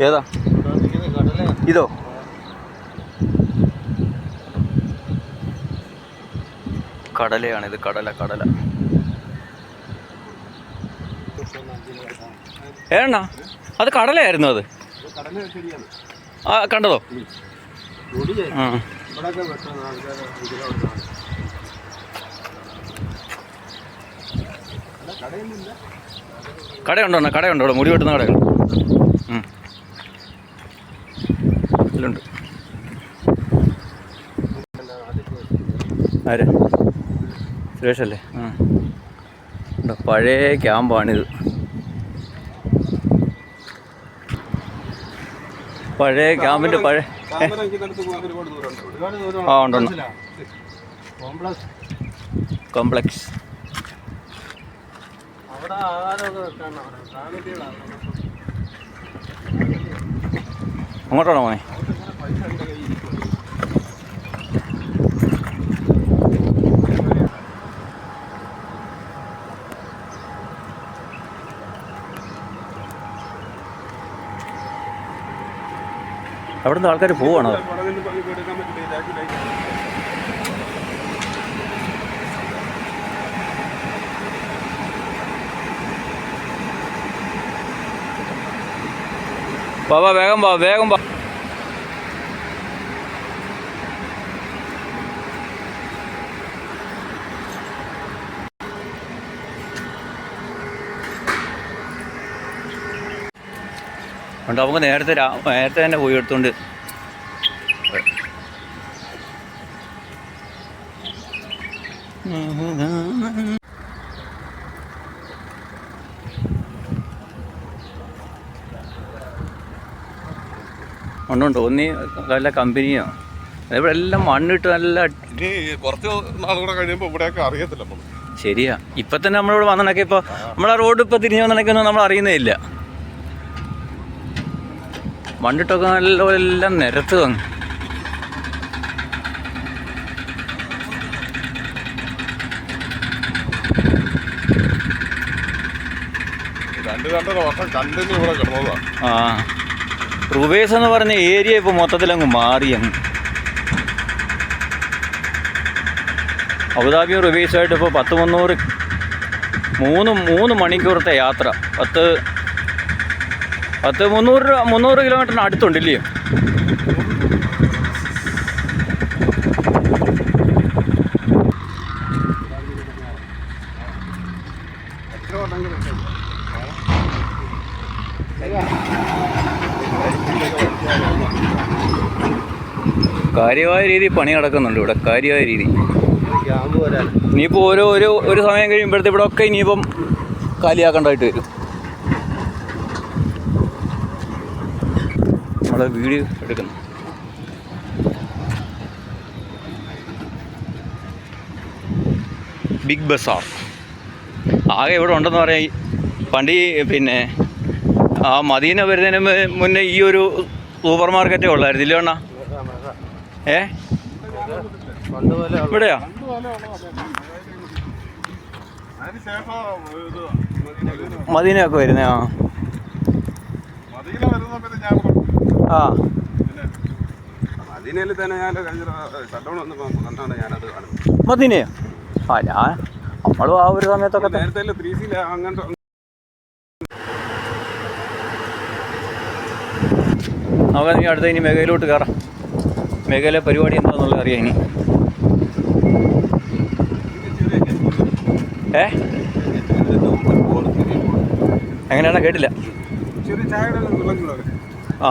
ഏതാ ഇതോ? കടലയാണിത്, കടല. ഏണ്ണ അത് കടലയായിരുന്നു അത്. ആ കണ്ടതോ? ആ കടയുണ്ടോ? കടയുണ്ടോ ഇവിടെ? മുടി വെട്ടുന്ന കടയുണ്ട്. ഇതിലുണ്ട്. ആര്? സുരേഷല്ലേ? പഴയ ക്യാമ്പാണിത്. പഴയ ക്യാമ്പിൻ്റെ പഴയ ഉണ്ട് കോംപ്ലക്സ്. അങ്ങോട്ടാണോ മോനെ? അവിടെ നിന്ന് ആൾക്കാർ പോവാണോ? വാ വേഗം വാ. ഉണ്ട്. നമുക്ക് നേരത്തെ തന്നെ പോയി എടുത്തോണ്ട് ഉണ്ടോ? ഒന്നി നല്ല കമ്പനിയോ ഇവിടെ എല്ലാം മണ്ണിട്ട് നല്ല. കുറച്ച് നാളുകൂടെ കഴിയുമ്പോൾ ഇവിടെയൊക്കെ അറിയത്തില്ല. ശരിയാ. ഇപ്പം തന്നെ നമ്മളിവിടെ വന്നിട്ടൊക്കെ ഇപ്പോൾ നമ്മളെ റോഡ് ഇപ്പോൾ തിരിഞ്ഞു വന്നിട്ടൊന്നും നമ്മൾ അറിയുന്നേ ഇല്ല. മണ്ണിട്ടൊക്കെ നല്ല എല്ലാം നിരത്ത് വന്നു. ആ റുബേസ് എന്ന് പറഞ്ഞ ഏരിയ ഇപ്പോൾ മൊത്തത്തിലങ്ങ് മാറി. അബുദാബിയും റുബേസുമായിട്ട് ഇപ്പോൾ 300 മണിക്കൂറത്തെ യാത്ര. 300 കിലോമീറ്ററിന് അടുത്തുണ്ടല്ലേ? കാര്യമായ രീതി പണി നടക്കുന്നുണ്ട് ഇവിടെ. കാര്യമായ രീതി. ഇനിയിപ്പോൾ ഒരു സമയം കഴിയുമ്പോഴത്തെ ഇവിടെ ഒക്കെ ഇനിയിപ്പം കാലിയാക്കേണ്ടതായിട്ട് വരും. നമ്മളെ വീഡിയോ എടുക്കുന്നു. ബിഗ് ബസാർ ആകെ ഇവിടെ ഉണ്ടെന്ന് പറയാം. പണ്ട് പിന്നെ ആ മദീന വരുന്നതിന് മുന്നേ ഈ ഒരു സൂപ്പർ മാർക്കറ്റേ ഉള്ളായിരുന്നില്ല അണ്ണാ? ഇവിടെയാ? മദീനയൊക്കെ വരുന്നേ? ആ മദീനയോ? ആ നമ്മളും ആ ഒരു സമയത്തൊക്കെ നമുക്ക് ഇനി അടുത്ത ഇനി മേഖലയിലോട്ട് കയറാം. മേഖല പരിപാടി എന്താണെന്നുള്ളത് അറിയാം ഇനി. എങ്ങനെയാണോ കേട്ടില്ല. ആ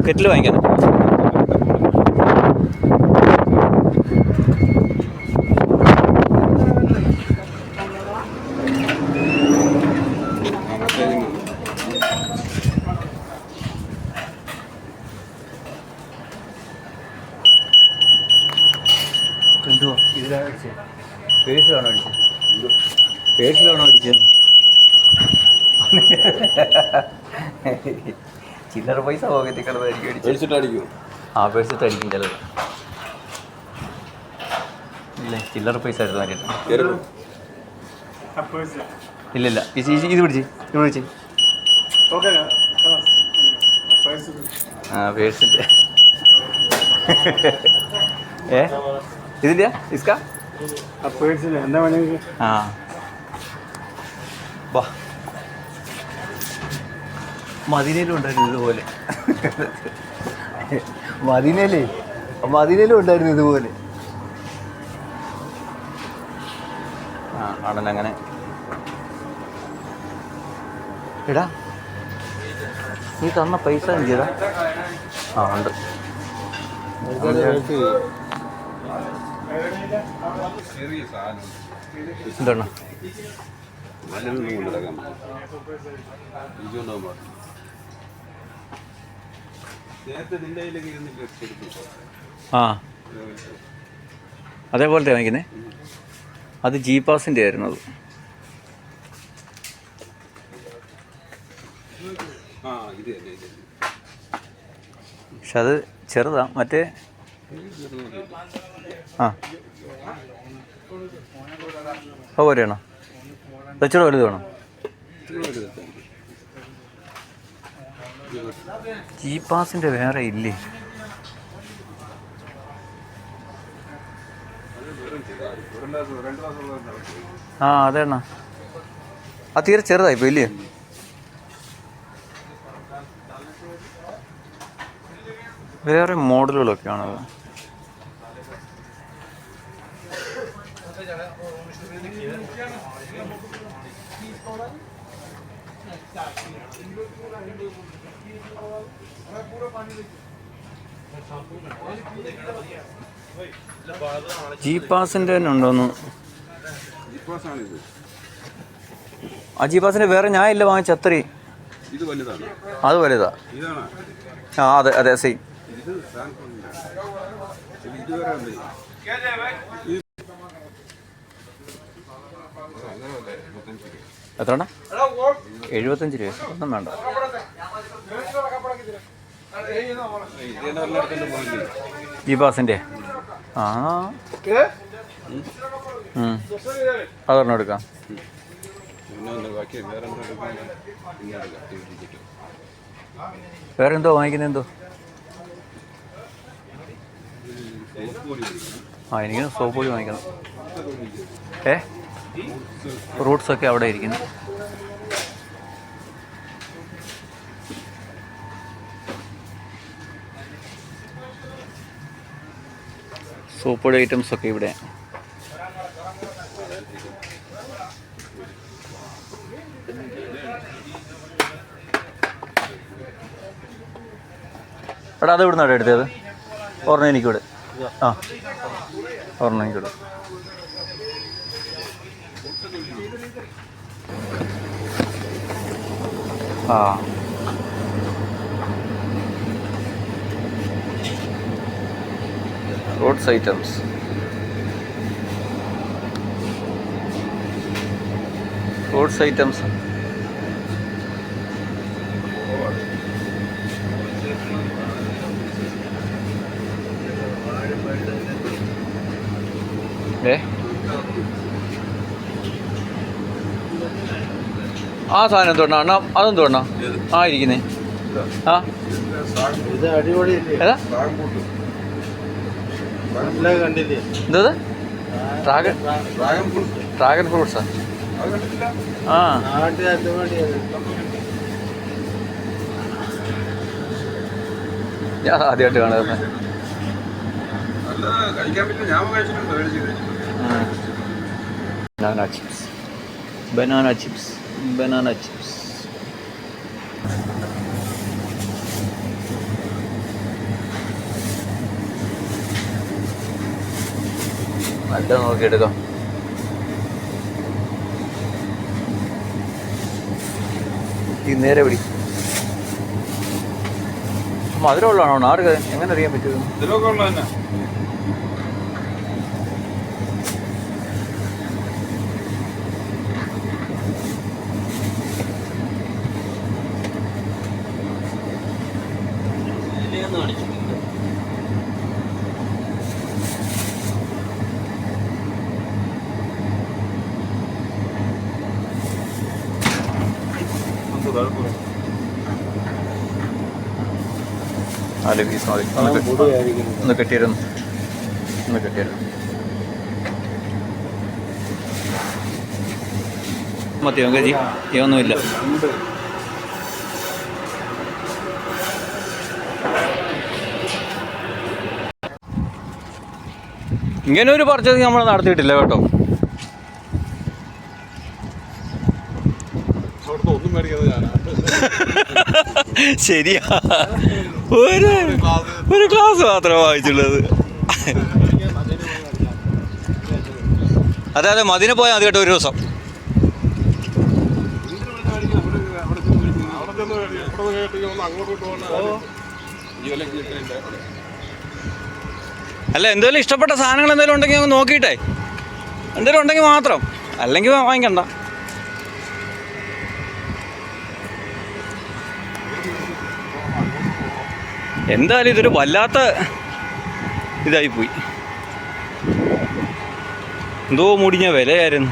കെറ്റിൽ വാങ്ങിക്കാൻ. എന്തുവാ ഇതിലാണ് അടിച്ചത്? പേഴ്സിലാണോ അടിച്ചത്? പേഴ്സിലാണോ അടിച്ചത്? ചില്ലറ പൈസ പോകത്തി കിടന്നായിരിക്കും അടിക്കും. ആ പേഴ്സിട്ട് അടിക്കും ചിലത്. ഇല്ല ചില്ലറ പൈസ എടുത്ത് മാറ്റിയിട്ട്. ഇല്ലില്ല ഇത് പിടിച്ച് ആ പേഴ്സിൻ്റെ ഇതില്ല ഇസ്ക പേഴ്സിന് എന്താ പണി? ആ വാ മദീനയിലും ഉണ്ടായിരുന്നു ഇതുപോലെ. മദീനയിലും ഉണ്ടായിരുന്നു ഇതുപോലെ. ആ ആണല്ലോ അങ്ങനെ. എടാ നീ തന്ന പൈസ എനിക്കതാ. ആ ഉണ്ട്. എന്താണ് ആ അതേപോലത്തെ വാങ്ങിക്കുന്നേ. അത് ജി പാസിൻ്റെ ആയിരുന്നു അത്. പക്ഷെ അത് ചെറുതാ. മറ്റേ ആ പോലെയാണോ? ഇച്ചിരി വലുത് വേണം. ജി പാസിൻ്റെ വേറെ ഇല്ലേ? ആ അതേണ്ണ. ആ തീരെ ചെറുതായിപ്പോ ഇല്ലേ? വേറെ മോഡലുകളൊക്കെയാണത്. ജി പാസിൻ്റെ തന്നെ ഉണ്ടോന്ന്. ആ ജി പാസിൻ്റെ വേറെ ഞാൻ ഇല്ല വാങ്ങിച്ച അത്രയും. അത് വലുതാ. ആ അതെ അതെ സെയിം. എത്ര 75 രൂപ ഒന്നും വേണ്ട. ജി പാസിൻ്റെ ആ അതൊരെണ്ണം എടുക്കാം. വേറെ എന്തോ വാങ്ങിക്കുന്നത് എന്തോ? ആ എനിക്ക് സോപ്പ് പൊടി വാങ്ങിക്കണം. ഫ്രൂട്ട്സൊക്കെ അവിടെ ഇരിക്കുന്നു. സോപ്പ് പൊടി ഐറ്റംസൊക്കെ ഇവിടെ. എടാ അത് ഇവിടുന്നാണ് എടുത്തത്. ഒരെണ്ണം എനിക്കിവിടെ. ആ ഒരെണ്ണം എനിക്കിവിടെ. ആ ഫ്രൂട്ട്സ് ഐറ്റംസ്. ഫ്രൂട്ട്സ് ഐറ്റംസ് ആ സാധനം എന്തുകൊണ്ടാ അണ്ണാ? അതെന്തുകൊണ്ടാ ആ ഇരിക്കുന്നേ? ആ ഏതാ എന്തത്? ഡ്രാഗൺ ഫ്രൂട്ട്സാ? ആ ഞാൻ ആദ്യമായിട്ട് കാണുന്നത്. Banana chips, banana chips, banana chips. നല്ല നോക്കിയെടുക്കാം. ഈ നേരെ പിടി. മധുരമുള്ളതാണോ? ആർക്ക് എങ്ങനെ അറിയാൻ പറ്റുമോ? 4 പീസ് മതി. ഒന്ന് കെട്ടിയിരുന്നു. മതിയോ ഗജി? ഒന്നുമില്ല. ഇങ്ങനെ ഒരു പർച്ചേസിങ് നമ്മൾ നടത്തിയിട്ടില്ല കേട്ടോ. അവിടുത്തെ ഒന്നും മേടിക്കുന്നത് ഞാനാ. ശരിയാ, ഒരു ക്ലാസ് മാത്രമേ വാങ്ങിച്ചുള്ളത്. അതെ മതിന് പോയാൽ മതി കേട്ടോ ഒരു ദിവസം. അല്ല എന്തെങ്കിലും ഇഷ്ടപ്പെട്ട സാധനങ്ങൾ എന്തെങ്കിലും ഉണ്ടെങ്കിൽ അങ്ങ് നോക്കിയിട്ടേ, എന്തെങ്കിലും ഉണ്ടെങ്കിൽ മാത്രം, അല്ലെങ്കിൽ വാങ്ങിക്കണ്ട. എന്തായാലും ഇതൊരു വല്ലാത്ത ഇതായിപ്പോയി. എന്തോ മുടിഞ്ഞ വിലയായിരുന്നു.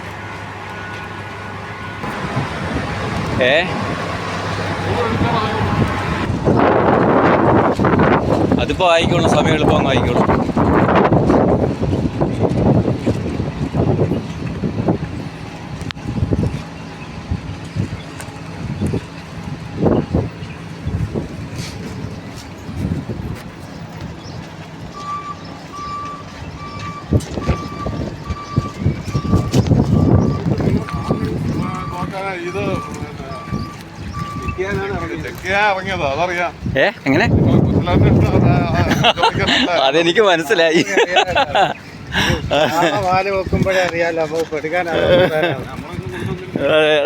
അതിപ്പോൾ ആയിക്കോളും, സമയം എളുപ്പം ആയിക്കോളും. ഇത് ഇറങ്ങിയതാ, അതറിയാം. എങ്ങനെ? അതെനിക്ക് മനസ്സിലായി.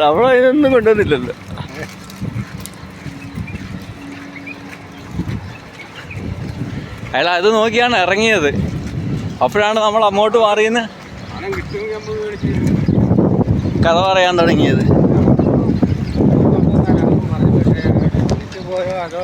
നമ്മളതിനൊന്നും കൊണ്ടുവന്നില്ലല്ലോ. അയാൾ അത് നോക്കിയാണ് ഇറങ്ങിയത്. അപ്പോഴാണ് നമ്മൾ അങ്ങോട്ട് മാറിയെന്ന് കഥ പറയാൻ തുടങ്ങിയത്. പോയോ അതോ